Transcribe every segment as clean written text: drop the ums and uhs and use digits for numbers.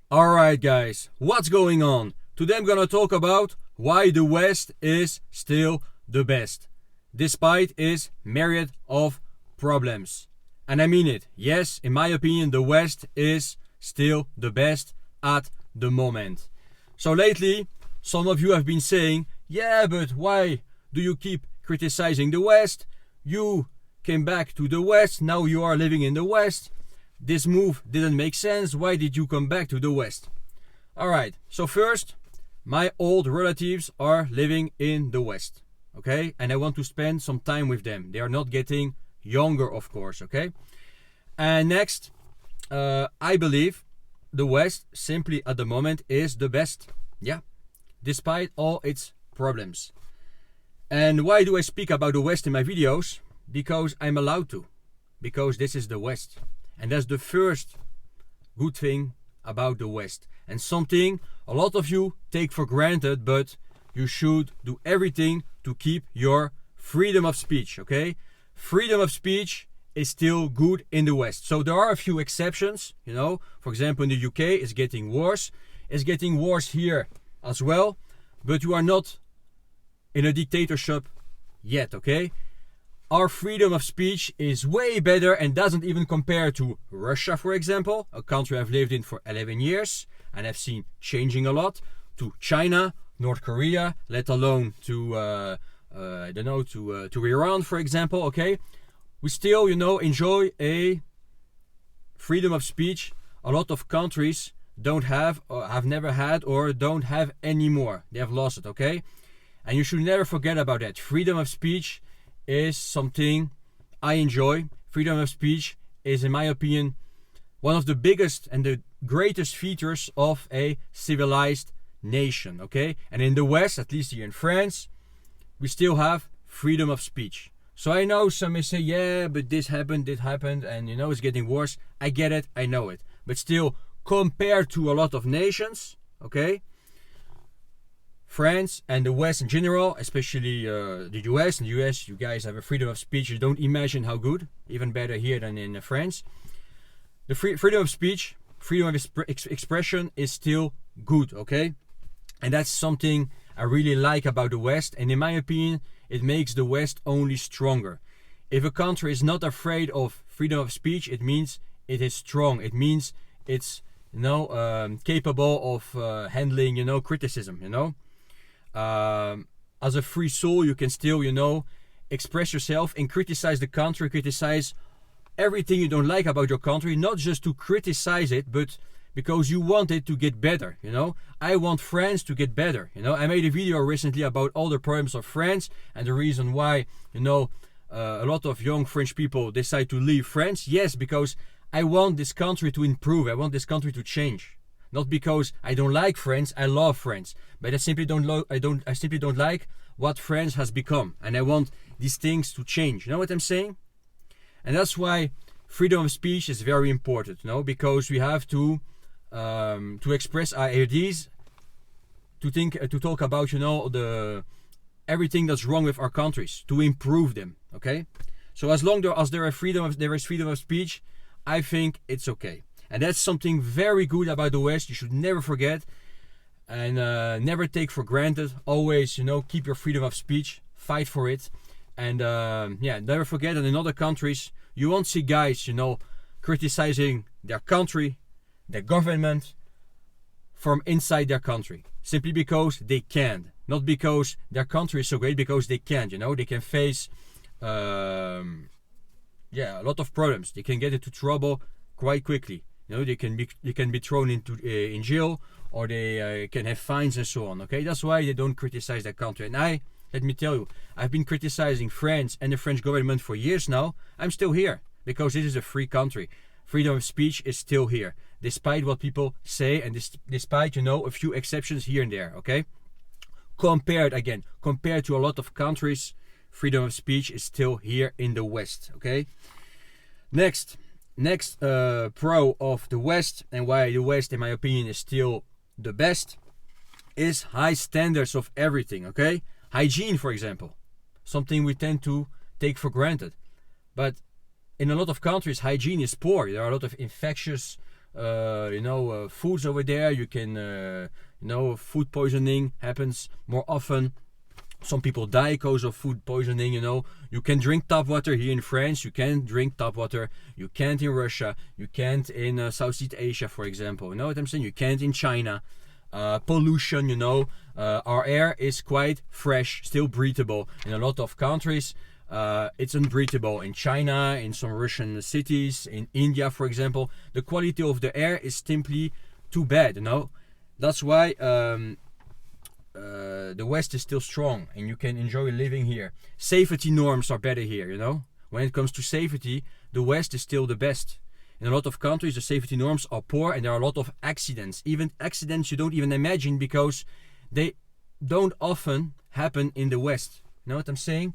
Alright guys, what's going on? Today I'm gonna talk about why the West is still the best, despite its myriad of problems. And I mean it. Yes, in my opinion, the West is still the best at the moment. So lately, some of you have been saying, yeah, but why do you keep criticizing the West? You came back to the West, now you are living in the West. This move didn't make sense. Why did you come back to the West? Alright, so first, my old relatives are living in the West. Okay? And I want to spend some time with them. They are not getting younger, of course. Okay? And next, I believe the West simply at the moment is the best. Yeah. Despite all its problems. And why do I speak about the West in my videos? Because I'm allowed to. Because this is the West. And that's the first good thing about the West. And something a lot of you take for granted, but you should do everything to keep your freedom of speech, okay? Freedom of speech is still good in the West. So there are a few exceptions, you know. For example, in the UK, it's getting worse. It's getting worse here as well. But you are not in a dictatorship yet, okay? Our freedom of speech is way better and doesn't even compare to Russia, for example, a country I've lived in for 11 years and I've seen changing a lot, to China, North Korea, let alone to, I don't know, to Iran, for example, okay? We still, you know, enjoy a freedom of speech a lot of countries don't have, or have never had, or don't have anymore. They have lost it, okay? And you should never forget about that. Freedom of speech is something I enjoy. Freedom of speech is, in my opinion, one of the biggest and the greatest features of a civilized nation, okay? And in the West, at least here in France, we still have freedom of speech. So I know some may say, yeah, but this happened, and you know, it's getting worse. I get it, I know it. But still, compared to a lot of nations, okay? France and the West in general, especially the US. In the US, you guys have a freedom of speech. You don't imagine how good. Even better here than in France. The freedom of speech, freedom of expression is still good, okay? And that's something I really like about the West. And in my opinion, it makes the West only stronger. If a country is not afraid of freedom of speech, it means it is strong. It means it's, you know, capable of handling, you know, criticism, you know? As a free soul, you can still, you know, express yourself and criticize the country, criticize everything you don't like about your country, not just to criticize it, but because you want it to get better, you know. I want France to get better, you know. I made a video recently about all the problems of France and the reason why, you know, a lot of young French people decide to leave France. Yes, because I want this country to improve. I want this country to change. Not because I don't like France, I love France, but I simply don't like what France has become, and I want these things to change. You know what I'm saying? And that's why freedom of speech is very important, you know, because we have to express our ideas, to talk about, you know, everything that's wrong with our countries, to improve them. Okay, so as long as there is freedom of speech, I think it's okay. And that's something very good about the West. You should never forget and never take for granted. Always, you know, keep your freedom of speech, fight for it. And yeah, never forget that in other countries, you won't see guys, you know, criticizing their country, their government from inside their country. Simply because they can't. Not because their country is so great, because they can't, you know. They can face, yeah, a lot of problems. They can get into trouble quite quickly. You know, they can be thrown into in jail, or they can have fines and so on. Okay, that's why they don't criticize their country. And let me tell you, I've been criticizing France and the French government for years now. I'm still here because this is a free country. Freedom of speech is still here, despite what people say and despite, you know, a few exceptions here and there. Okay, compared to a lot of countries, freedom of speech is still here in the West. Okay, next pro of the West, and why the West, in my opinion, is still the best, is high standards of everything. Okay, hygiene, for example, something we tend to take for granted, but in a lot of countries hygiene is poor. There are a lot of infectious foods over there. You can, food poisoning happens more often. Some people die because of food poisoning, You can drink tap water here in France. You can drink tap water. You can't in Russia. You can't in Southeast Asia, for example. You know what I'm saying? You can't in China. Pollution, our air is quite fresh, still breathable. In a lot of countries, it's unbreathable. In China, in some Russian cities, in India, for example, the quality of the air is simply too bad, That's why the West is still strong and you can enjoy living here. Safety norms are better here, When it comes to safety, the West is still the best. In a lot of countries, the safety norms are poor and there are a lot of accidents. Even accidents you don't even imagine because they don't often happen in the West. You know what I'm saying?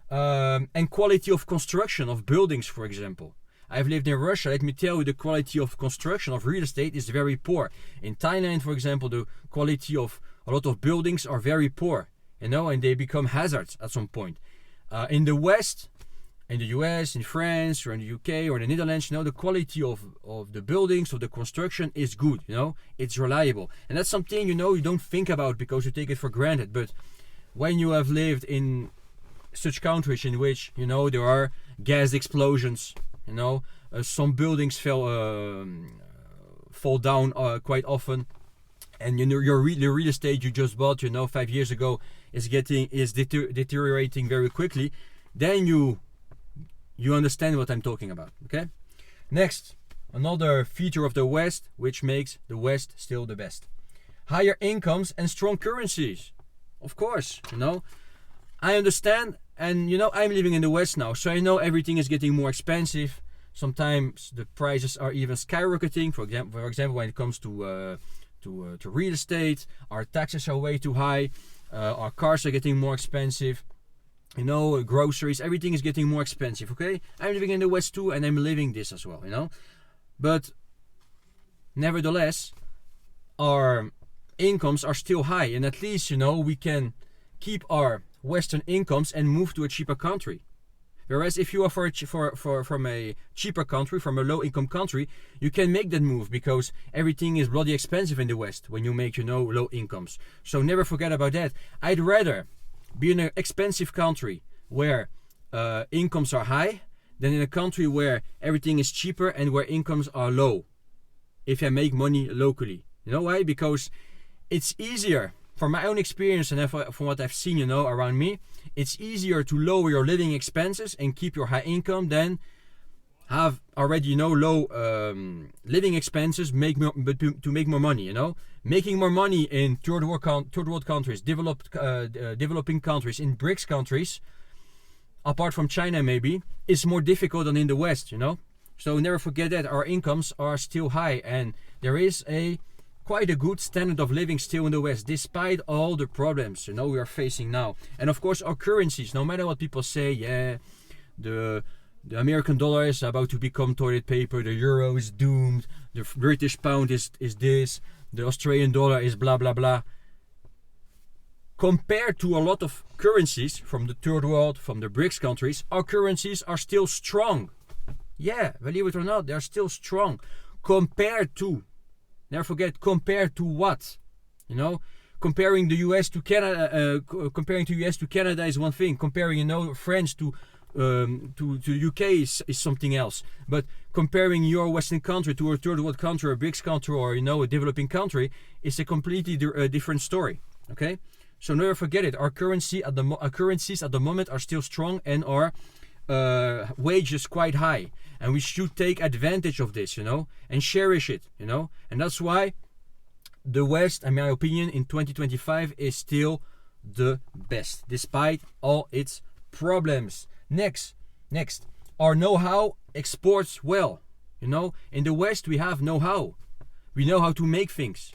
And quality of construction of buildings, for example. I've lived in Russia. Let me tell you, the quality of construction of real estate is very poor. In Thailand, for example, the quality of a lot of buildings are very poor, and they become hazards at some point. In the West, in the US, in France, or in the UK, or in the Netherlands, the quality of the buildings, of the construction is good, It's reliable. And that's something, you don't think about because you take it for granted. But when you have lived in such countries in which, there are gas explosions, some buildings fall down quite often, and the real estate you just bought 5 years ago is deteriorating very quickly, then you understand what I'm talking about. Okay, next, another feature of the West which makes the West still the best: higher incomes and strong currencies. Of course, I understand, and I'm living in the West now, so I know everything is getting more expensive. Sometimes the prices are even skyrocketing. For example, when it comes to real estate, our taxes are way too high. Our cars are getting more expensive. Groceries, everything is getting more expensive. Okay, I'm living in the West too, and I'm living this as well. But nevertheless, our incomes are still high, and at least we can keep our Western incomes and move to a cheaper country. Whereas if you are from a cheaper country, from a low-income country, you can make that move because everything is bloody expensive in the West when you make, low incomes. So never forget about that. I'd rather be in an expensive country where incomes are high than in a country where everything is cheaper and where incomes are low. If I make money locally. You know why? Because it's easier. From my own experience and from what I've seen, around me, it's easier to lower your living expenses and keep your high income than have already, low living expenses to make more money. Making more money in third world countries, developing countries, in BRICS countries, apart from China maybe, is more difficult than in the West. So never forget that our incomes are still high and there is quite a good standard of living still in the West, despite all the problems we are facing now. And of course our currencies, no matter what people say, the American dollar is about to become toilet paper, the euro is doomed, the British pound is this, the Australian dollar is blah blah blah. Compared to a lot of currencies from the third world, from the BRICS countries, our currencies are still strong. Yeah, believe it or not, they're still strong. Compared to, never forget, compared to what? Comparing the US to Canada, comparing to US to Canada is one thing. Comparing, France to UK is something else. But comparing your Western country to a third world country, or a BRICS country, or a developing country, is a completely different story. Okay, so never forget it. Our currencies at the moment are still strong, and our wages quite high, and we should take advantage of this, and cherish it, and that's why the West, in my opinion, in 2025 is still the best, despite all its problems. Next, our know-how exports well. In the West we have know-how. We know how to make things.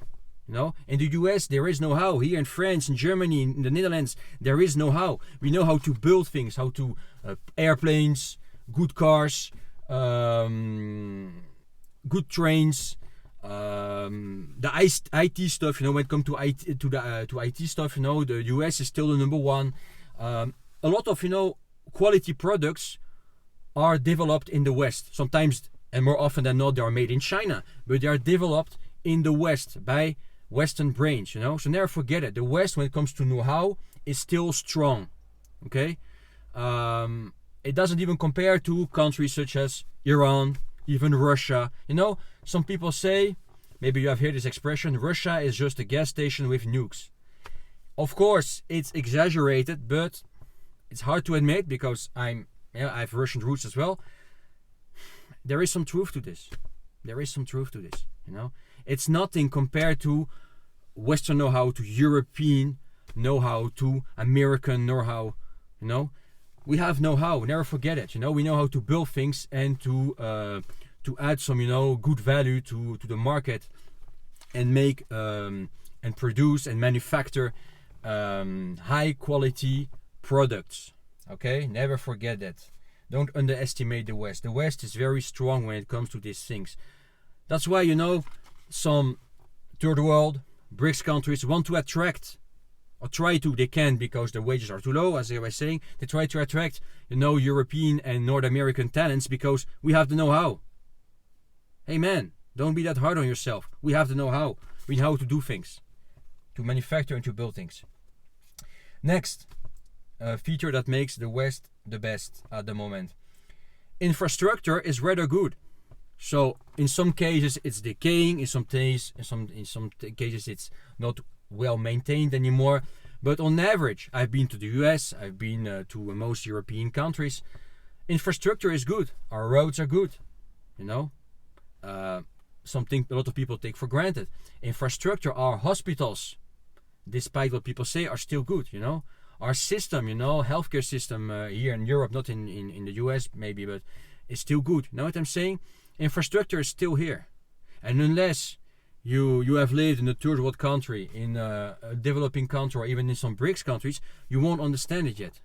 In the US there is know-how. Here in France, in Germany, in the Netherlands, there is know-how. We know how to build things, how to airplanes, good cars, good trains, the IT stuff. When it comes to IT stuff, the US is still the number one. A lot of quality products are developed in the West. Sometimes and more often than not, they are made in China, but they are developed in the West by Western brains, you know. So never forget it. The West, when it comes to know-how, is still strong. Okay, it doesn't even compare to countries such as Iran, even Russia. You know, some people say, maybe you have heard this expression, Russia is just a gas station with nukes. Of course, it's exaggerated, but it's hard to admit because I have Russian roots as well. There is some truth to this. There is some truth to this, you know. It's nothing compared to Western know-how, to European know-how, to American know-how, you know. We have know-how, never forget it, you know. We know how to build things and to add some, you know, good value to the market and make and produce and manufacture high quality products. Okay, never forget that. Don't underestimate the West. The West is very strong when it comes to these things. That's why, you know, some third world, BRICS countries want to attract, or try to, they can because the wages are too low, as I was saying. They try to attract, you know, European and North American talents because we have the know-how. Hey man, don't be that hard on yourself. We have the know-how. We know how to do things, to manufacture and to build things. Next, a feature that makes the West the best at the moment. Infrastructure is rather good. So in some cases it's decaying, in some cases it's not well maintained anymore. But on average, I've been to the US, I've been to most European countries. Infrastructure is good. Our roads are good, you know. Something a lot of people take for granted. Infrastructure, our hospitals, despite what people say, are still good, you know. Our system, you know, healthcare system here in Europe, not in the US maybe, but it's still good. You know what I'm saying? Infrastructure is still here. And unless you have lived in a third world country, in a developing country, or even in some BRICS countries, you won't understand it yet.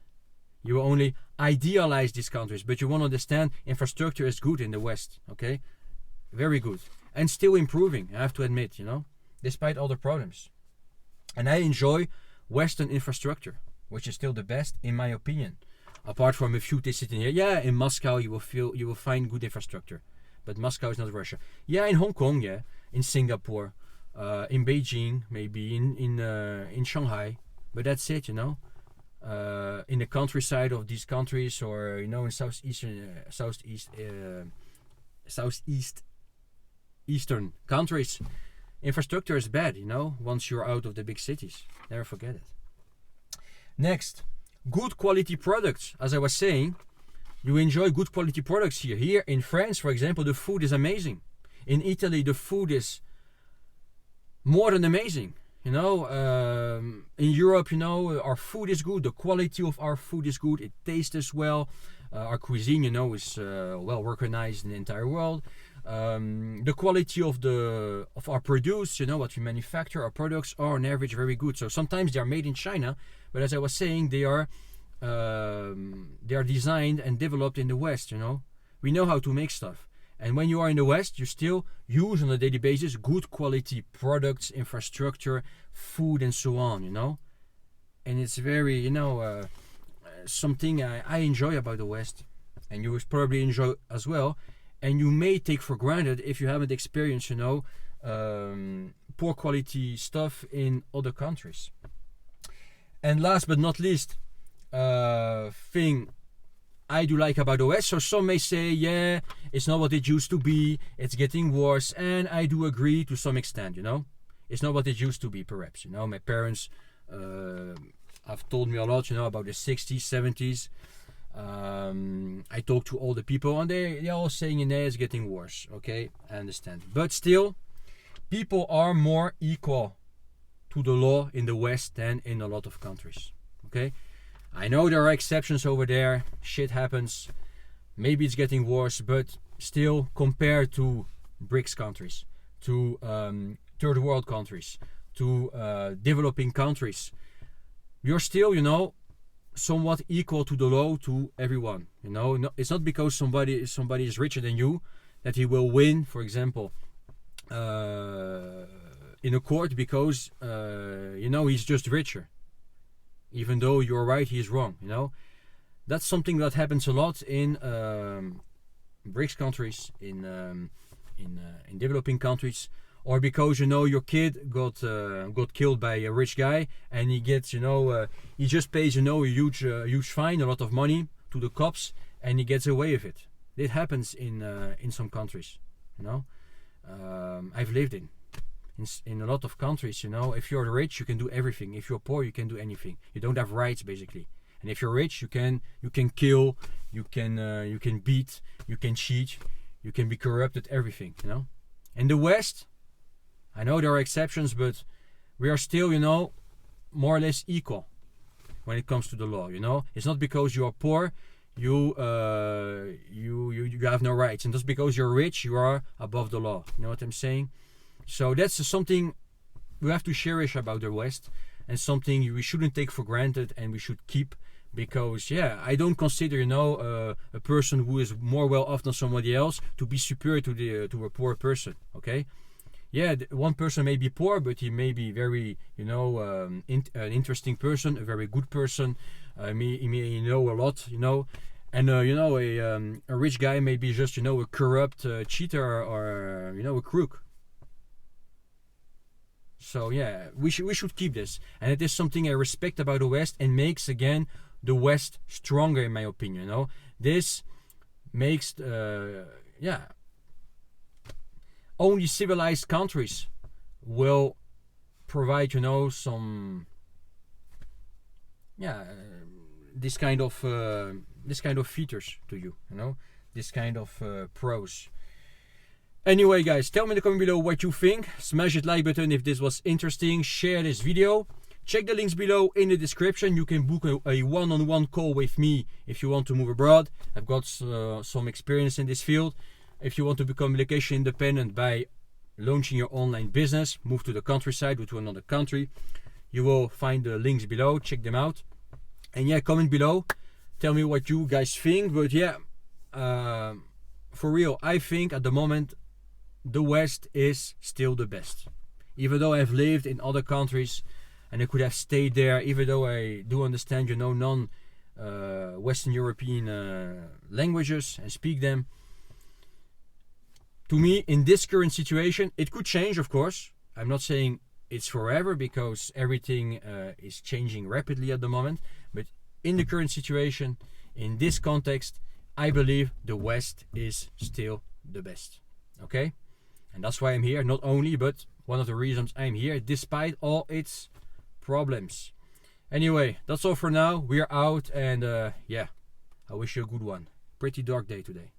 You only idealize these countries, but you won't understand infrastructure is good in the West, okay? Very good. And still improving, I have to admit, you know, despite all the problems. And I enjoy Western infrastructure, which is still the best in my opinion. Apart from a few days sitting here, yeah, in Moscow you will find good infrastructure, but Moscow is not Russia. Yeah, in Hong Kong, yeah, in Singapore, in Beijing, maybe in Shanghai, but that's it, you know. In the countryside of these countries, or you know, in southeastern countries, infrastructure is bad, you know, once you're out of the big cities. Never forget it. Next, good quality products. As I was saying, you enjoy good quality products here. Here in France, for example, the food is amazing. In Italy, the food is more than amazing. You know, in Europe, you know, our food is good. The quality of our food is good. It tastes well. Our cuisine, you know, is well recognized in the entire world. The quality of our produce, you know, what we manufacture, our products are on average very good. So sometimes they are made in China, but as I was saying, they are designed and developed in the West. You know, we know how to make stuff. And when you are in the West, you still use on a daily basis good quality products, infrastructure, food, and so on, you know. And it's very, you know, something I enjoy about the West, and you will probably enjoy as well. And you may take for granted if you haven't experienced, you know, poor quality stuff in other countries. And last but not least, thing I do like about the West. So some may say, yeah, it's not what it used to be. It's getting worse. And I do agree to some extent, you know. It's not what it used to be, perhaps. You know, my parents have told me a lot, you know, about the 60s, 70s. I talk to all the people and they're all saying, you know, it's getting worse. Okay, I understand. But still, people are more equal to the law in the West than in a lot of countries. Okay, I know there are exceptions over there. Shit happens. Maybe it's getting worse, but still, compared to BRICS countries, to third world countries, to developing countries, you're still, you know, somewhat equal to the law to everyone. You know, no, it's not because somebody is richer than you that he will win, for example, in a court because you know, he's just richer. Even though you're right, he's wrong. You know, that's something that happens a lot in BRICS countries, in developing countries, or because your kid got killed by a rich guy, and he gets he just pays a huge fine, a lot of money to the cops, and he gets away with it. It happens in some countries. I've lived in a lot of countries. If you're rich, you can do everything. If you're poor, you can do anything. You don't have rights, basically. And if you're rich, you can kill, you can beat, you can cheat, you can be corrupted, everything. In the West, I know there are exceptions, but we are still, more or less equal when it comes to the law. It's not because you are poor, you have no rights, and just because you're rich, you are above the law. You know what I'm saying? So that's something we have to cherish about the West, and something we shouldn't take for granted, and we should keep. Because I don't consider a person who is more well off than somebody else to be superior to a poor person. Okay, one person may be poor, but he may be very an interesting person, a very good person. He may know a lot, and a rich guy may be just a corrupt cheater or a crook. So we should keep this, and it is something I respect about the West, and makes again the West stronger, in my opinion. This makes only civilized countries will provide some this kind of features to you, this kind of pros. Anyway, guys, tell me in the comment below what you think. Smash that like button if this was interesting. Share this video. Check the links below in the description. You can book a one-on-one call with me if you want to move abroad. I've got some experience in this field. If you want to become location independent by launching your online business, move to the countryside or to another country, you will find the links below. Check them out. And comment below. Tell me what you guys think. But for real, I think at the moment the West is still the best. Even though I've lived in other countries, and I could have stayed there, even though I do understand, non-Western European languages and speak them. To me, in this current situation, it could change, of course. I'm not saying it's forever, because everything is changing rapidly at the moment. But in the current situation, in this context, I believe the West is still the best. Okay? And that's why I'm here. Not only, but one of the reasons I'm here, despite all its problems. Anyway, that's all for now. We're out, and I wish you a good one. Pretty dark day today.